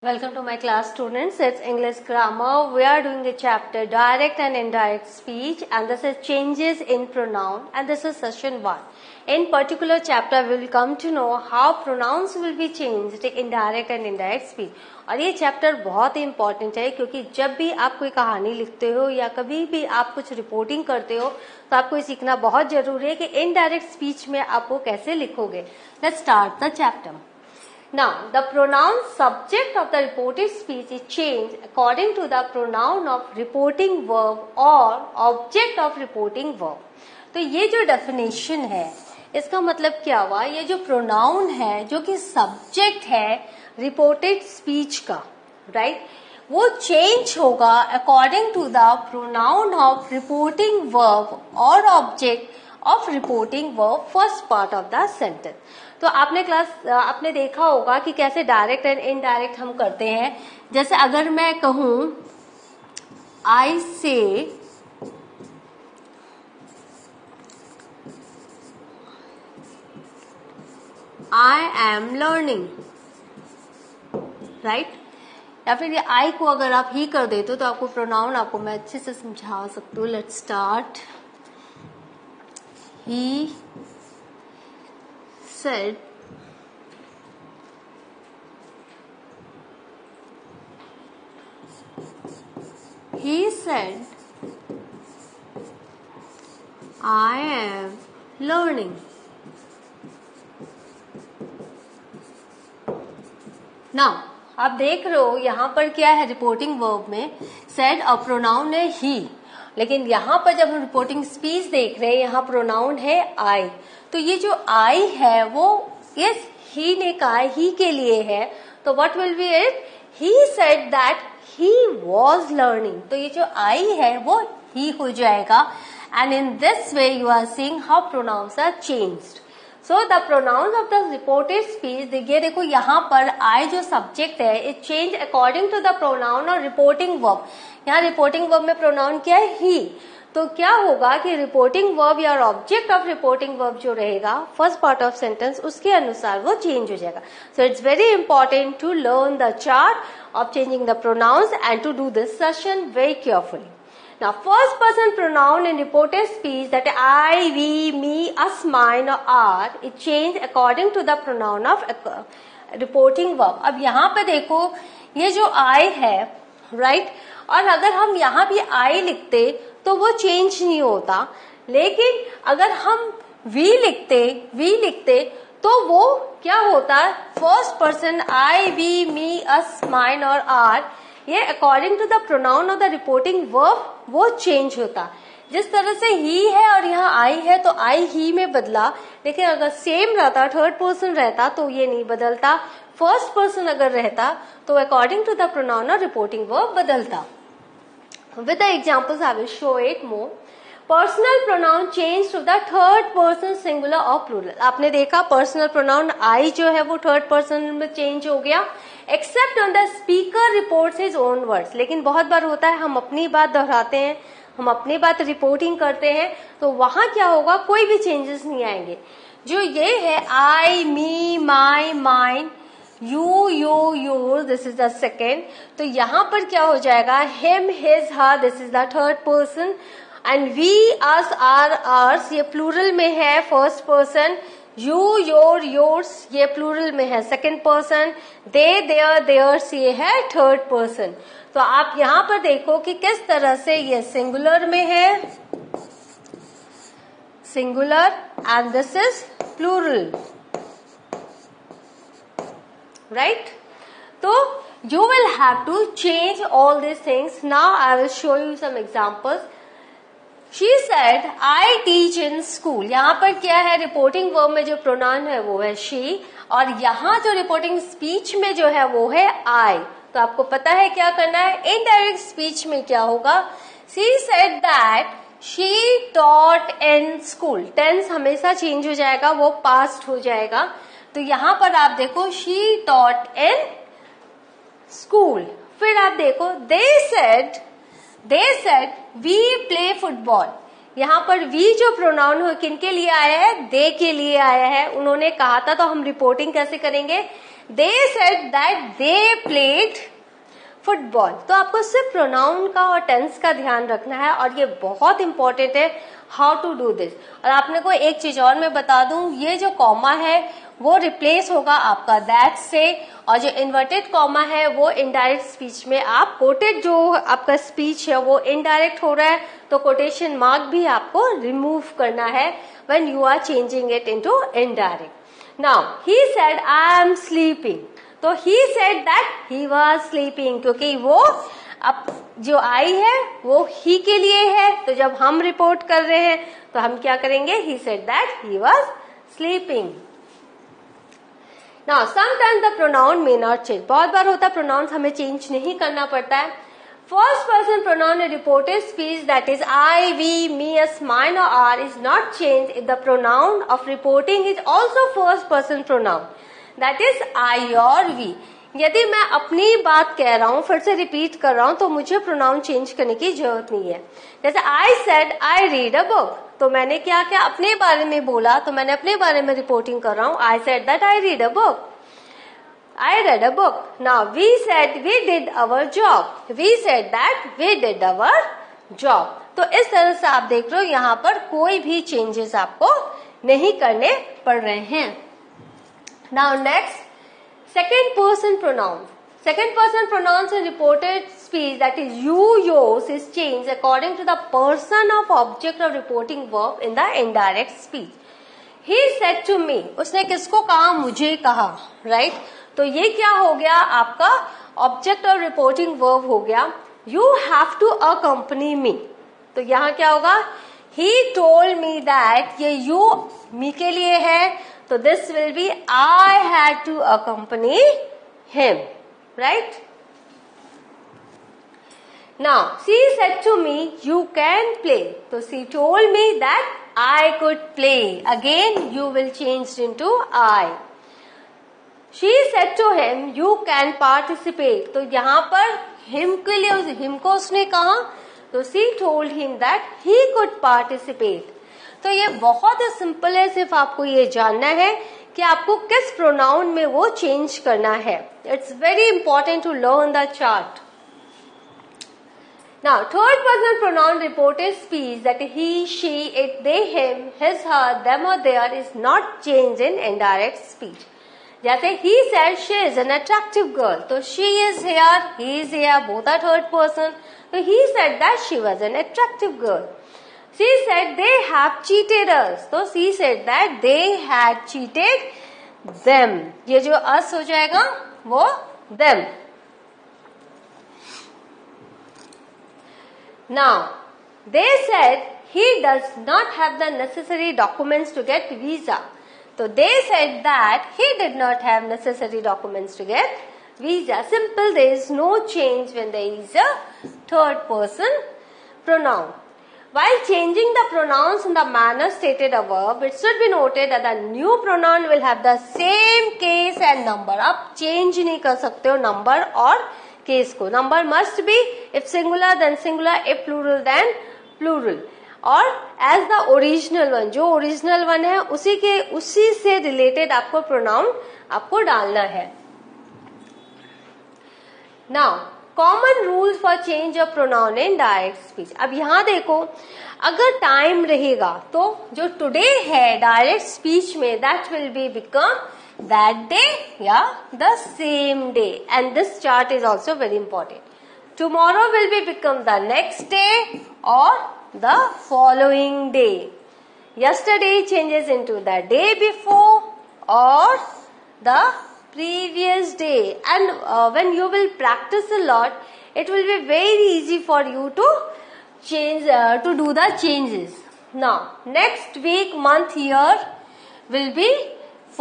Welcome to my class, students. It's English grammar. We are doing the chapter direct and indirect speech, and this is changes in pronoun, and this is session 1. In particular chapter, we will come to know how pronouns will be changed in direct and indirect speech. और ये chapter बहुत ही important है क्योंकि जब भी आप कोई कहानी लिखते हो या कभी भी आप कुछ रिपोर्टिंग करते हो तो आपको ये सीखना बहुत जरूरी है कि इनडायरेक्ट स्पीच में आप वो कैसे लिखोगे. Let's start the chapter. Now, the pronoun subject of the reported speech is changed according to the pronoun of reporting verb or object of reporting verb. तो ये जो definition है, इसका मतलब क्या हुआ? ये जो pronoun है, जो कि subject है reported speech का, right? वो change होगा according to the pronoun of reporting verb or object of reporting verb first part of the sentence. तो आपने देखा होगा कि कैसे डायरेक्ट एंड इनडायरेक्ट हम करते हैं. जैसे अगर मैं कहूं आई से आई एम लर्निंग, राइट, या फिर ये आई को अगर आप ही कर देते हो तो आपको प्रोनाउन आपको मैं अच्छे से समझा सकती हूँ. Let's start. He said I am learning. Now आप देख रहे हो यहाँ पर क्या है रिपोर्टिंग वर्ब में said और प्रोनाउन है ही, लेकिन यहाँ पर जब हम रिपोर्टिंग स्पीच देख रहे हैं यहाँ प्रोनाउन है आई. तो ये जो आई है वो यस ही ने कहा ही के लिए है, तो what will be it? He said that he was learning. तो ये जो आई है वो ही हो जाएगा. And in this way you are seeing how pronouns are changed. So the pronouns of the reported speech, देखिए देखो यहाँ पर आई जो सब्जेक्ट है it change according to the pronoun और रिपोर्टिंग वर्ब. यहाँ रिपोर्टिंग वर्ब में प्रोनाउन क्या है? ही. तो क्या होगा कि रिपोर्टिंग वर्ब या ऑब्जेक्ट ऑफ रिपोर्टिंग वर्ब जो रहेगा फर्स्ट पार्ट ऑफ सेंटेंस उसके अनुसार वो चेंज हो जाएगा. So it's very important to learn the chart of changing the pronouns and to do this session very carefully. Now, first person pronoun in reported speech that I, we, me, us, mine or our, it change according to the pronoun of reporting verb. अब यहाँ पे देखो ये जो I है, right? और अगर हम यहाँ भी I लिखते तो वो चेंज नहीं होता, लेकिन अगर हम we लिखते तो वो क्या होता? First person I, we, me, us, mine और our, ये according to the pronoun of the reporting verb वो चेंज होता. जिस तरह से ही है और यहाँ आई है तो आई ही में बदला, लेकिन अगर सेम रहता थर्ड पर्सन रहता तो ये नहीं बदलता. फर्स्ट पर्सन अगर रहता तो अकॉर्डिंग टू द प्रोनाउन और रिपोर्टिंग वर्ब बदलता. With the examples I will show it more. Personal pronoun change to the third person singular और प्लूरल. आपने देखा पर्सनल प्रोनाउन आई जो है वो थर्ड पर्सन में चेंज हो गया except on the speaker reports his own words. लेकिन बहुत बार होता है हम अपनी बात दोहराते हैं, हम अपनी बात रिपोर्टिंग करते हैं, तो वहां क्या होगा? कोई भी चेंजेस नहीं आएंगे. जो ये है I, me, my, mine, you, your, this is the second. तो यहाँ पर क्या हो जाएगा? Him, his, her, this is the third person. And we, us, our, ours, ये प्लूरल में है फर्स्ट पर्सन. यू, योर्स, ये प्लूरल में है second person. They, their, theirs, ये है थर्ड पर्सन. तो आप यहाँ पर देखो कि किस तरह से ये सिंगुलर में है, singular, and this is plural, right? तो you will have to change all these things. Now I will show you some examples. She said, I teach in school. यहाँ पर क्या है? रिपोर्टिंग वर्ब में जो प्रोनाउन है वो है she, और यहाँ जो रिपोर्टिंग स्पीच में जो है वो है I. तो आपको पता है क्या करना है. इनडायरेक्ट स्पीच में क्या होगा? She said that she taught in school. Tense हमेशा चेंज हो जाएगा, वो पास्ट हो जाएगा. तो यहाँ पर आप देखो she taught in school. फिर आप देखो they said we play football. यहाँ पर वी जो प्रोनाउन हो किनके लिए आया है, दे के लिए आया है। उन्होंने कहा था, तो हम रिपोर्टिंग कैसे करेंगे, they said that they played football. तो आपको सिर्फ प्रोनाउन का और टेंस का ध्यान रखना है और ये बहुत इंपॉर्टेंट है हाउ टू डू दिस। और आपने को एक चीज और मैं बता दूं, ये जो कॉमा है वो रिप्लेस होगा आपका दैट से, और जो इन्वर्टेड कॉमा है वो इनडायरेक्ट स्पीच में आप कोटेड जो आपका स्पीच है वो इनडायरेक्ट हो रहा है, तो कोटेशन मार्क भी आपको रिमूव करना है when you are changing it into indirect. Now he said I am sleeping, तो he said that he was sleeping, क्योंकि वो अब जो आई है वो ही के लिए है, तो जब हम रिपोर्ट कर रहे हैं तो हम क्या करेंगे, ही said that he was sleeping. Now sometimes the pronoun may not change, बहुत बार होता है प्रोनाउंस हमें चेंज नहीं करना पड़ता है। First person pronoun in reported speech, that is I, we, me, us, mine or our, is not changed if the pronoun of reporting is also first person pronoun, that is I or we। यदि मैं अपनी बात कह रहा हूं, फिर से repeat कर रहा हूं, तो मुझे प्रोनाउन चेंज करने की जरूरत नहीं है। जैसे I said I read a book, तो मैंने क्या क्या अपने बारे में बोला, तो मैंने अपने बारे में रिपोर्टिंग कर रहा हूं। I said that I read a book, I read a book। Now we said we did our job, we said that we did our job। तो इस तरह से आप देख रहे हो यहाँ पर कोई भी चेंजेस आपको नहीं करने पड़ रहे हैं। Now next, second person pronoun। Second person pronouns in reported speech, that is you, yours, is changed according to the person of object of reporting verb in the indirect speech। He said to me, उसने किसको कहा, मुझे कहा, right? तो ये क्या हो गया, आपका ऑब्जेक्ट ऑफ रिपोर्टिंग वर्ब हो गया। You have to accompany me, तो यहाँ क्या होगा, ही टोल्ड मी दैट, ये यू मी के लिए है, तो this will be I had to accompany him, right. Now she said to me you can play, तो she told me that I could play, again you will change into I. She said to him, you can participate, तो यहाँ पर him के लिए him को उसने कहा, तो she told him that he could participate। तो ये बहुत ही सिंपल है, सिर्फ आपको ये जानना है कि आपको किस प्रोनाउन में वो चेंज करना है। It's very important to learn the chart। Now third person pronoun reported speech, that he, she, it, they, him, his, her, them or their, is not changed in indirect speech। जैसे he said she is an attractive girl, तो she is here, he is here, both are third person, तो he said that she was an attractive girl। She said they have cheated us, तो she said that they had cheated them। ये जो us हो जाएगा वो them। Now they said he does not have the necessary documents to get visa, तो they said that he did not have necessary documents to get visa। Simple, there is no change when there is a third person pronoun। While changing the pronouns in the manner stated above, it should be noted that the new pronoun will have the same case and number। आप change नहीं कर सकते हो number और case को। Number must be if singular then singular, if plural then plural, और as the original one, जो original one है उसी से रिलेटेड आपको प्रोनाउन आपको डालना है। Now common rules for change of pronoun in direct speech. अब यहाँ देखो, अगर टाइम रहेगा तो जो टुडे है डायरेक्ट स्पीच में, that will be become that day या the same day, and this chart is also very important. Tomorrow will be become the next day और the following day। Yesterday changes into the day before or the previous day, and when you will practice a lot, it will be very easy for you to change to do the changes। Now next week, month, year will be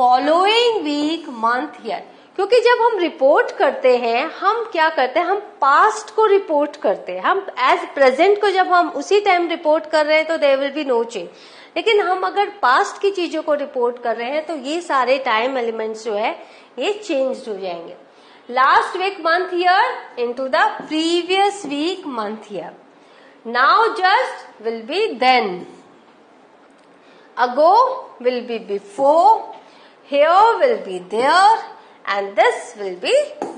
following week, month, year। क्योंकि जब हम report करते हैं, हम क्या करते हैं, हम पास्ट को रिपोर्ट करते हैं। हम एज प्रेजेंट को जब हम उसी टाइम रिपोर्ट कर रहे हैं तो there will be no change, लेकिन हम अगर पास्ट की चीजों को रिपोर्ट कर रहे हैं तो ये सारे टाइम एलिमेंट्स जो है ये चेंज हो जाएंगे। Last week month year into the previous week month year. Now just will be then. Ago will be before. Here will be there. And this will be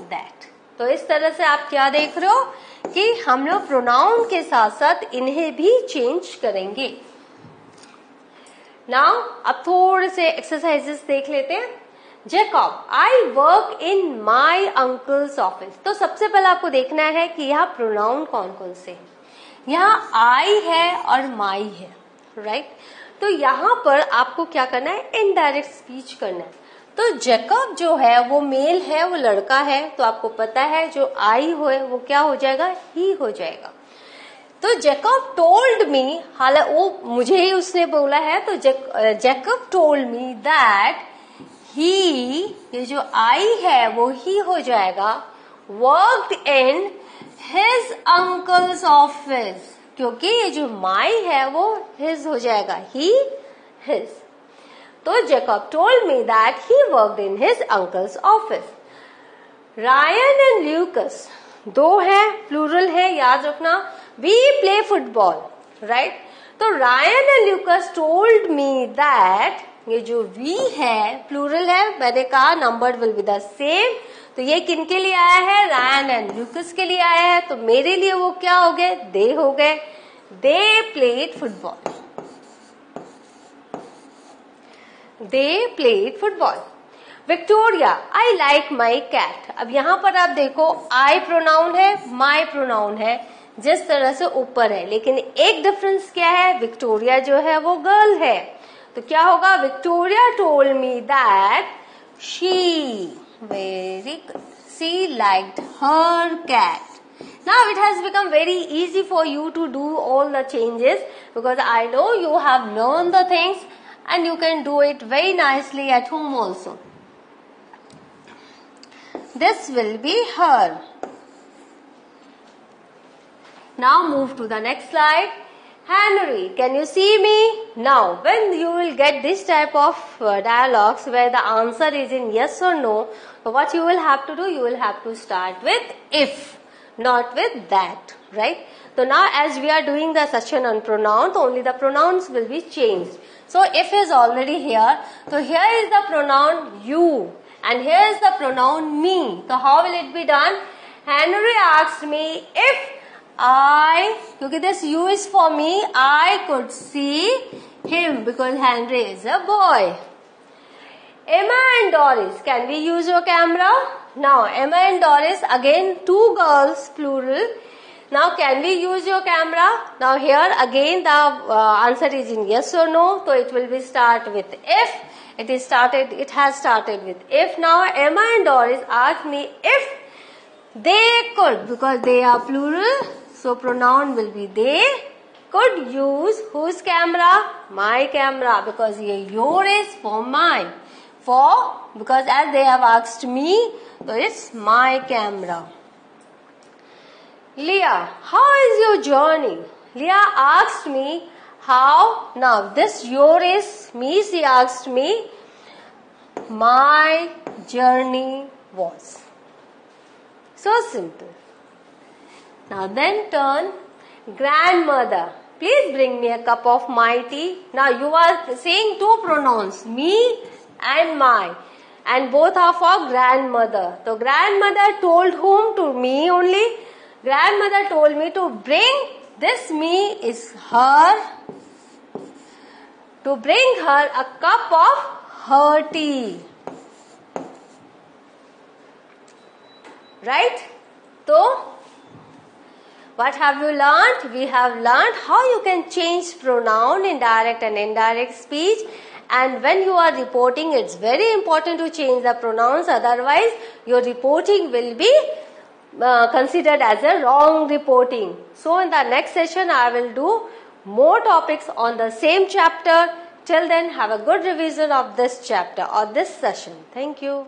that. तो इस तरह से आप क्या देख रहे हो कि हम लोग प्रोनाउन के साथ साथ इन्हें भी चेंज करेंगे. नाउ अब थोड़े से एक्सरसाइजेस देख लेते हैं. Jacob, I work in my uncle's office. तो सबसे पहले आपको देखना है कि यहाँ प्रोनाउन कौन कौन से हैं. यहाँ आई है और माई है, राइट. तो यहाँ पर आपको क्या करना है, इनडायरेक्ट स्पीच करना है. तो जेकब जो है वो मेल है, वो लड़का है, तो आपको पता है जो आई हो वो क्या हो जाएगा, ही हो जाएगा. तो जेकब टोल्ड मी, हालांकि वो मुझे ही उसने बोला है, तो Jacob told me that he, ये जो आई है वो ही हो जाएगा, worked in his uncle's office, क्योंकि ये जो माई है वो हिज हो जाएगा, ही हिज. तो Jacob told me that he worked in his uncle's office. Ryan and Lucas, दो हैं, प्लूरल है, याद रखना. We play football, right. तो Ryan and Lucas told me that, ये जो वी है प्लूरल है, मैंने कहा number will be the same. तो ये किनके लिए आया है, रायन एंड ल्यूकस के लिए आया है. तो मेरे लिए वो क्या हो गए, दे हो गए. They played football. They played football. Victoria, I like my cat. अब यहाँ पर आप देखो, आई प्रोनाउन है, माई प्रोनाउन है, जिस तरह से ऊपर है, लेकिन एक डिफरेंस क्या है, विक्टोरिया जो है वो गर्ल है. तो क्या होगा, Victoria told me that she, very good, she liked her cat. Now it has become very easy for you to do all the changes because I know you have learned the things and you can do it very nicely at home also. This will be her. Now move to the next slide. Henry, can you see me? Now, when you will get this type of dialogues where the answer is in yes or no, so what you will have to do, you will have to start with if, not with that, right? So now as we are doing the session on pronouns, only the pronouns will be changed. So if is already here, so here is the pronoun you and here is the pronoun me. So how will it be done? Henry asked me if I, क्योंकि this you is for me, I could see him because Henry is a boy. Emma and Doris, can we use your camera? Now Emma and Doris, again two girls, plural. Now can we use your camera? Now here again the answer is in yes or no, so it will be start with if. It has started with if. Now Emma and Doris asked me if they could, because they are plural, so pronoun will be they, could use whose camera? My camera, because ye your is for mine. For, because as they have asked me, so it's my camera. Leah, how is your journey? Leah asked me how. Now this your is me, she asked me, my journey was. So simple. Now then turn, grandmother, please bring me a cup of my tea. Now you are saying two pronouns, me and my, and both are for grandmother. So grandmother told whom? To me only. Grandmother told me to bring, this me is her, to bring her a cup of her tea. Right? So, what have you learnt? We have learnt how you can change pronoun in direct and indirect speech. And when you are reporting, it's very important to change the pronouns. Otherwise, your reporting will be considered as a wrong reporting. So, in the next session, I will do more topics on the same chapter. Till then, have a good revision of this chapter or this session. Thank you.